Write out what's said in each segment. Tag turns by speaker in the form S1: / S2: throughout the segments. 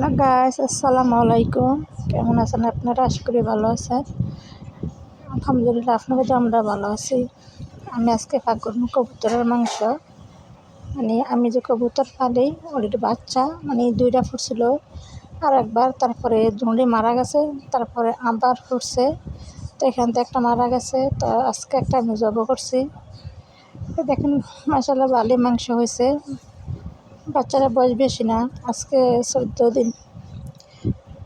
S1: Hello guys, আসসালামু আলাইকুম। কেমন আছেন আপনারা? আশা করি ভালো আছেন। আলহামদুলিল্লাহ, আপনাকে তো আমরা ভালো আছি। আমি আজকে পাক করবো কবুতরের মাংস। আমি যে কবুতর পালি অলরেডি বাচ্চা দুইটা ফুটছিল আর একবার, তারপরে দুটি মারা গেছে, তারপরে আবার ফুটছে। তো এখান থেকে একটা মারা গেছে, তো আজকে একটা আমি জব করছি। তো দেখেন মাশাআল্লাহ ভালোই মাংস হয়েছে। বাচ্চারা বয়স বেশি না, আজকে 14 দিন।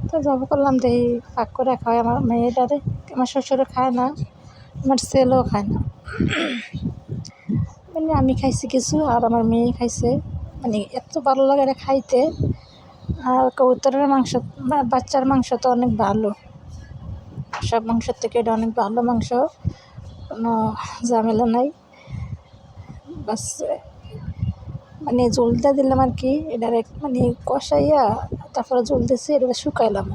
S1: তো জব করলাম, দেখি পাক করে খায় আমার মেয়েটারে। আমার শ্বশুরও খায় না, আমার ছেলেও খায় না। আমি খাইছি কিছু আর আমার মেয়ে খাইছে। এত ভালো লাগে এটা খাইতে। আর কবুতরের মাংস, বাচ্চার মাংস তো অনেক ভালো, সব মাংসের থেকে এটা অনেক ভালো মাংস, কোনো ঝামেলা নাই। বাস জলটা দিলাম আর কি, এটার কষাইয়া তারপরে জল দিছি, এটা শুকাইলাম।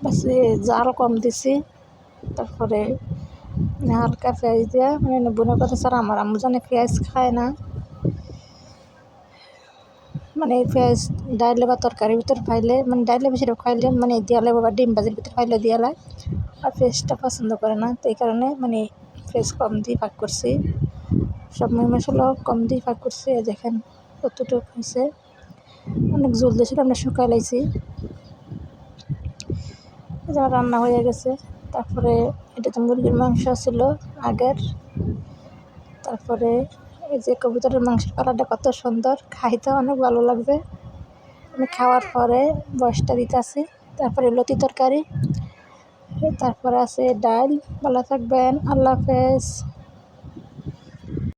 S1: বাস জাল কম দিছি, তারপরে হালকা পেঁয়াজ দিয়া বোনা কথা ছাড়া আমার আম্মু জানে পেঁয়াজ খায় না। পেঁয়াজ ডাইলে বা তরকারির ভিতর খাইলে, ডাইলে বেশিরভাগ খাইলে দিয়ালে বা ডিম ভাজির ভিতর খাইলে দিয়ালে, আর পেঁয়াজটা পছন্দ করে না। তো এই কারণে পেঁয়াজ কম দিয়ে পাক করছি, সব মশলাও কম দিয়ে পাক করছি। দেখেন কতটুকু হয়েছে, অনেক জল দিয়েছিল, আমরা শুকাই লাইছি। যেমন রান্না হয়ে গেছে। তারপরে এটা তো মুরগির মাংস ছিল আগের। তারপরে এই যে কবুতরের মাংসের কালারটা কত সুন্দর, খাইতে অনেক ভালো লাগবে। আমি খাওয়ার পরে বয়সটা দিতেছি। তারপরে লতি তরকারি, তারপরে আছে ডাল। ভালো থাকবেন, আল্লাহ হাফেজ।